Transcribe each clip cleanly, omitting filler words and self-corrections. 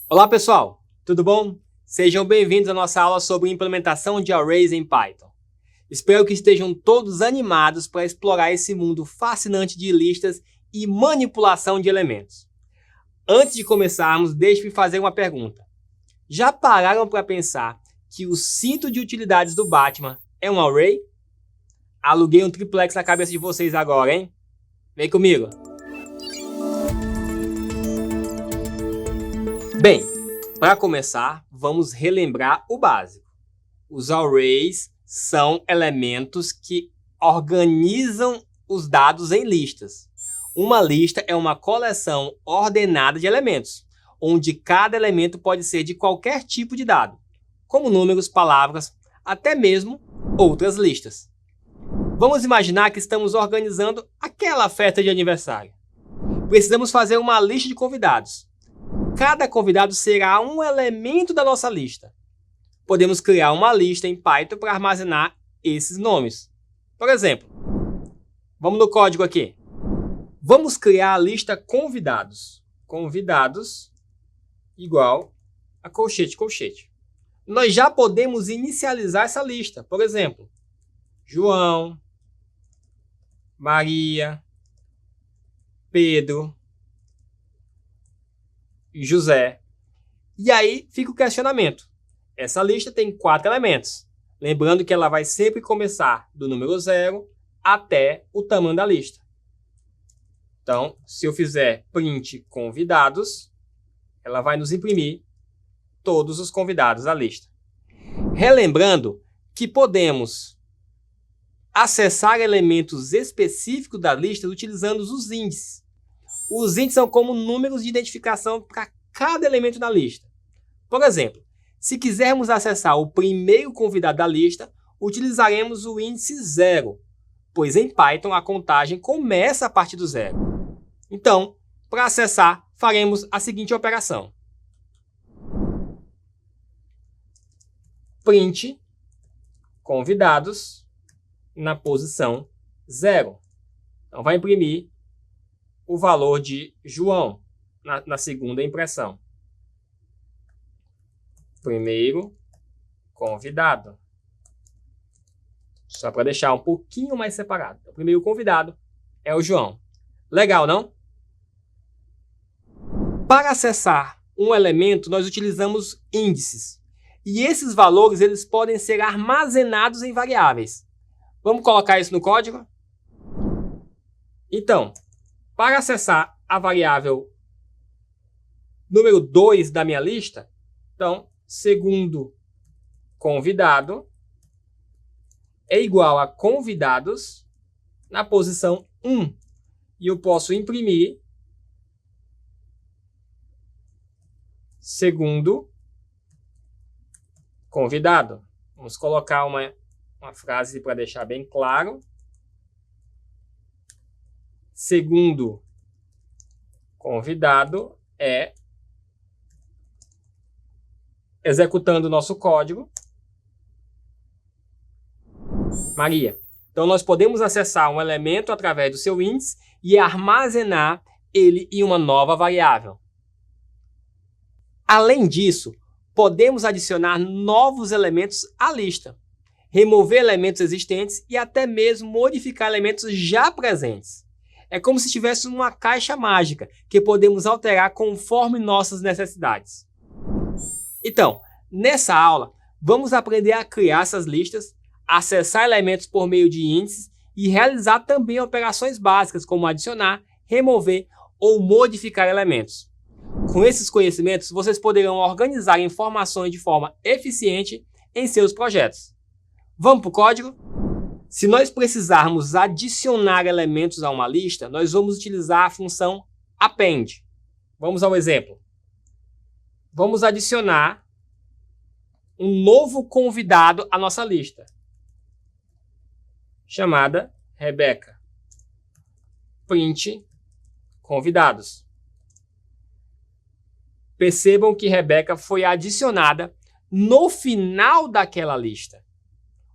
Olá pessoal, tudo bom? Sejam bem-vindos à nossa aula sobre implementação de arrays em Python. Espero que estejam todos animados para explorar esse mundo fascinante de listas e manipulação de elementos. Antes de começarmos, deixe-me fazer uma pergunta. Já pararam para pensar que o cinto de utilidades do Batman é um array? Aluguei um triplex na cabeça de vocês agora, hein? Vem comigo! Bem, para começar, vamos relembrar o básico. Os arrays são elementos que organizam os dados em listas. Uma lista é uma coleção ordenada de elementos, onde cada elemento pode ser de qualquer tipo de dado, como números, palavras, até mesmo outras listas. Vamos imaginar que estamos organizando aquela festa de aniversário. Precisamos fazer uma lista de convidados. Cada convidado será um elemento da nossa lista. Podemos criar uma lista em Python para armazenar esses nomes. Por exemplo, vamos no código aqui. Vamos criar a lista convidados. Convidados igual a colchete, colchete. Nós já podemos inicializar essa lista. Por exemplo, João, Maria, Pedro, José. E aí fica o questionamento. Essa lista tem 4 elementos. Lembrando que ela vai sempre começar do número 0 até o tamanho da lista. Então, se eu fizer print convidados, ela vai nos imprimir todos os convidados da lista. Relembrando que podemos acessar elementos específicos da lista utilizando os índices. Os índices são como números de identificação para cada elemento da lista. Por exemplo, se quisermos acessar o primeiro convidado da lista, utilizaremos o índice 0, pois em Python a contagem começa a partir do 0. Então, para acessar, faremos a seguinte operação. Print convidados na posição 0. Então, vai imprimir o valor de João na segunda impressão. Primeiro convidado. Só para deixar um pouquinho mais separado. O primeiro convidado é o João. Legal, não? Para acessar um elemento, nós utilizamos índices. E esses valores eles podem ser armazenados em variáveis. Vamos colocar isso no código? Então, para acessar a variável número 2 da minha lista, então, segundo convidado é igual a convidados na posição 1. E eu posso imprimir segundo convidado. Vamos colocar uma frase para deixar bem claro. Segundo convidado é, executando o nosso código, Maria. Então, nós podemos acessar um elemento através do seu índice e armazenar ele em uma nova variável. Além disso, podemos adicionar novos elementos à lista, remover elementos existentes e até mesmo modificar elementos já presentes. É como se tivesse uma caixa mágica que podemos alterar conforme nossas necessidades. Então, nessa aula, vamos aprender a criar essas listas, acessar elementos por meio de índices e realizar também operações básicas como adicionar, remover ou modificar elementos. Com esses conhecimentos, vocês poderão organizar informações de forma eficiente em seus projetos. Vamos para o código? Se nós precisarmos adicionar elementos a uma lista, nós vamos utilizar a função append. Vamos ao exemplo. Vamos adicionar um novo convidado à nossa lista, chamada Rebeca. Print convidados. Percebam que Rebeca foi adicionada no final daquela lista.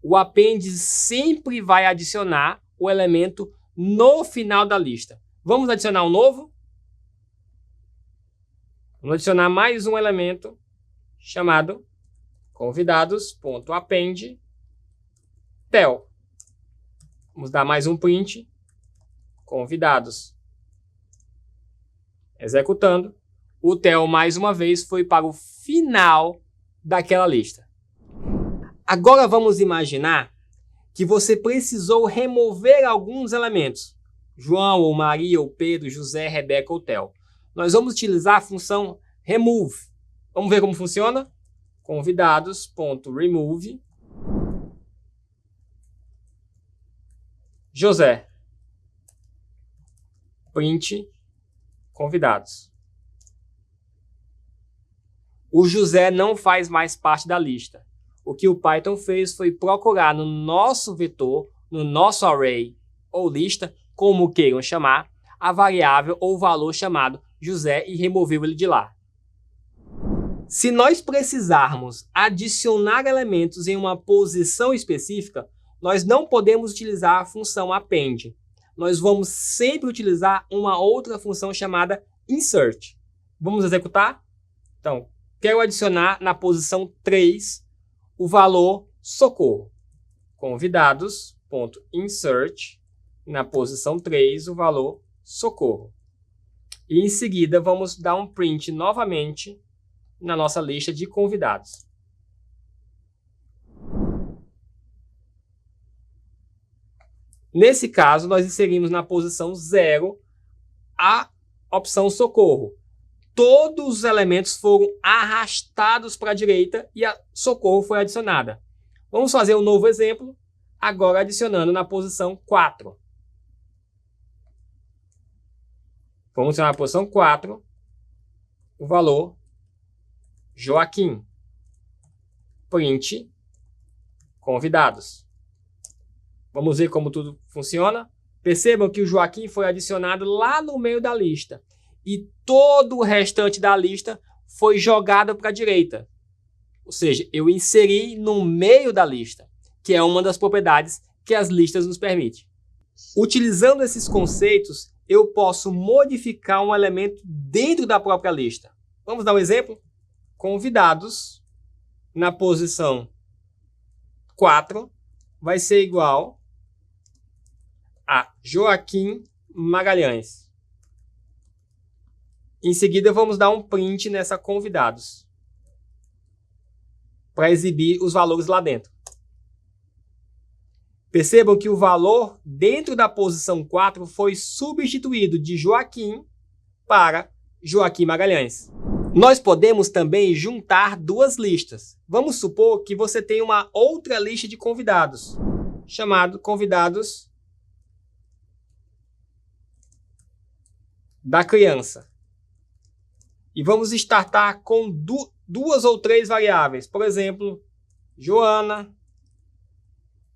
O append sempre vai adicionar o elemento no final da lista. Vamos adicionar um novo? Vamos adicionar mais um elemento chamado convidados.append tel. Vamos dar mais um print, convidados. Executando, o tel mais uma vez foi para o final daquela lista. Agora vamos imaginar que você precisou remover alguns elementos. João, ou Maria, ou Pedro, José, Rebeca ou Tel. Nós vamos utilizar a função remove. Vamos ver como funciona? Convidados.remove José. Print convidados. O José não faz mais parte da lista. O que o Python fez foi procurar no nosso vetor, no nosso array ou lista, como queiram chamar, a variável ou valor chamado José e removeu ele de lá. Se nós precisarmos adicionar elementos em uma posição específica, nós não podemos utilizar a função append. Nós vamos sempre utilizar uma outra função chamada insert. Vamos executar? Então, quero adicionar na posição 3 o valor socorro. Convidados.insert, na posição 3, o valor socorro. E em seguida, vamos dar um print novamente na nossa lista de convidados. Nesse caso, nós inserimos na posição 0 a opção socorro. Todos os elementos foram arrastados para a direita e a socorro foi adicionada. Vamos fazer um novo exemplo, agora adicionando na posição 4. Vamos adicionar na posição 4 o valor Joaquim. Print convidados. Vamos ver como tudo funciona? Percebam que o Joaquim foi adicionado lá no meio da lista. E todo o restante da lista foi jogado para a direita. Ou seja, eu inseri no meio da lista, que é uma das propriedades que as listas nos permitem. Utilizando esses conceitos, eu posso modificar um elemento dentro da própria lista. Vamos dar um exemplo? Convidados, na posição 4, vai ser igual a Joaquim Magalhães. Em seguida, vamos dar um print nessa convidados para exibir os valores lá dentro. Percebam que o valor dentro da posição 4 foi substituído de Joaquim para Joaquim Magalhães. Nós podemos também juntar duas listas. Vamos supor que você tem uma outra lista de convidados, chamado convidados da criança. E vamos startar com duas ou três variáveis. Por exemplo, Joana,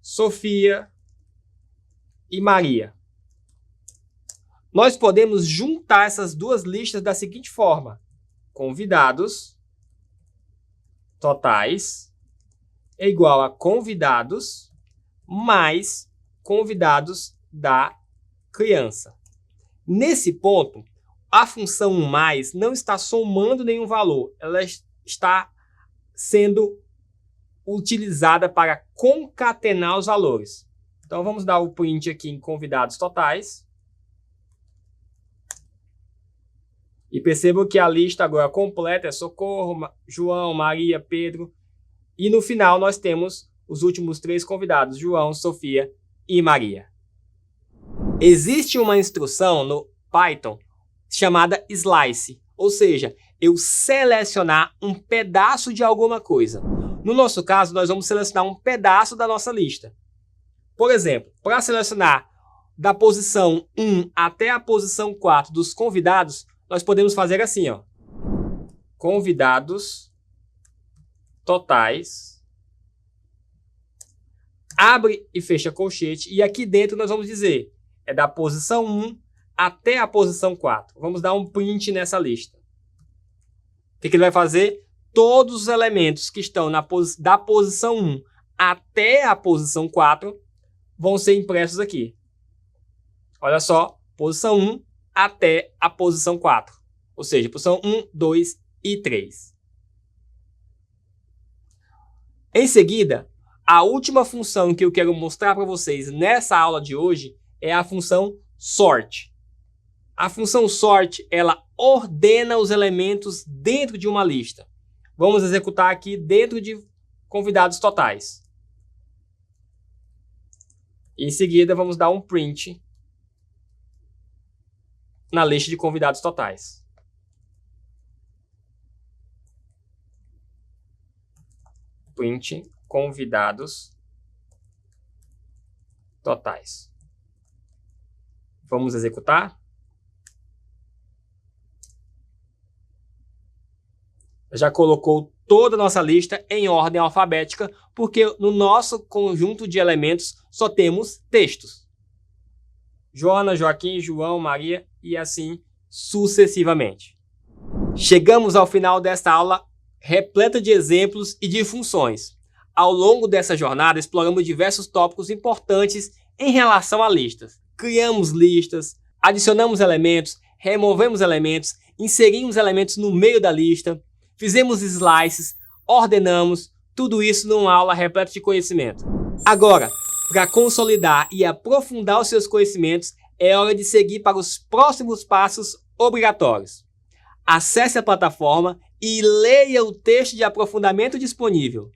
Sofia e Maria. Nós podemos juntar essas duas listas da seguinte forma. Convidados totais é igual a convidados mais convidados da criança. Nesse ponto, a função mais não está somando nenhum valor. Ela está sendo utilizada para concatenar os valores. Então, vamos dar o print aqui em convidados totais. E percebam que a lista agora completa é Socorro, João, Maria, Pedro. E no final nós temos os últimos 3 convidados, João, Sofia e Maria. Existe uma instrução no Python chamada slice, ou seja, eu selecionar um pedaço de alguma coisa. No nosso caso, nós vamos selecionar um pedaço da nossa lista. Por exemplo, para selecionar da posição 1 até a posição 4 dos convidados, nós podemos fazer assim, ó. Convidados totais, abre e fecha colchete, e aqui dentro nós vamos dizer, é da posição 1 até a posição 4. Vamos dar um print nessa lista. O que ele vai fazer? Todos os elementos que estão da posição 1 até a posição 4 vão ser impressos aqui. Olha só, posição 1 até a posição 4. ou seja, posição 1, 2 e 3. Em seguida, a última função que eu quero mostrar para vocês nessa aula de hoje é a função sort. A função sort, ela ordena os elementos dentro de uma lista. Vamos executar aqui dentro de convidados totais. Em seguida, vamos dar um print na lista de convidados totais. Print convidados totais. Vamos executar. Já colocou toda a nossa lista em ordem alfabética, porque no nosso conjunto de elementos só temos textos. Joana, Joaquim, João, Maria e assim sucessivamente. Chegamos ao final desta aula repleta de exemplos e de funções. Ao longo dessa jornada, exploramos diversos tópicos importantes em relação a listas. Criamos listas, adicionamos elementos, removemos elementos, inserimos elementos no meio da lista, fizemos slices, ordenamos, tudo isso numa aula repleta de conhecimento. Agora, para consolidar e aprofundar os seus conhecimentos, é hora de seguir para os próximos passos obrigatórios. Acesse a plataforma e leia o texto de aprofundamento disponível.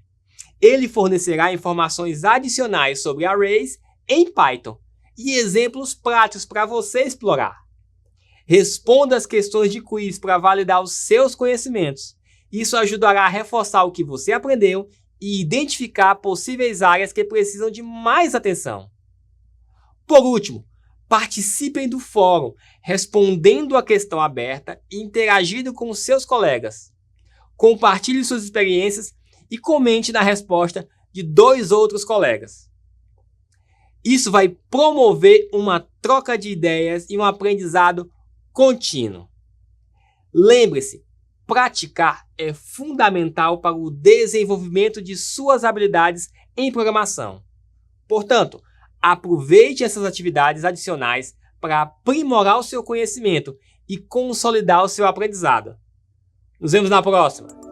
Ele fornecerá informações adicionais sobre arrays em Python e exemplos práticos para você explorar. Responda as questões de quiz para validar os seus conhecimentos. Isso ajudará a reforçar o que você aprendeu e identificar possíveis áreas que precisam de mais atenção. Por último, participem do fórum, respondendo a questão aberta e interagindo com seus colegas. Compartilhe suas experiências e comente na resposta de 2 outros colegas. Isso vai promover uma troca de ideias e um aprendizado contínuo. Lembre-se, praticar é fundamental para o desenvolvimento de suas habilidades em programação. Portanto, aproveite essas atividades adicionais para aprimorar o seu conhecimento e consolidar o seu aprendizado. Nos vemos na próxima!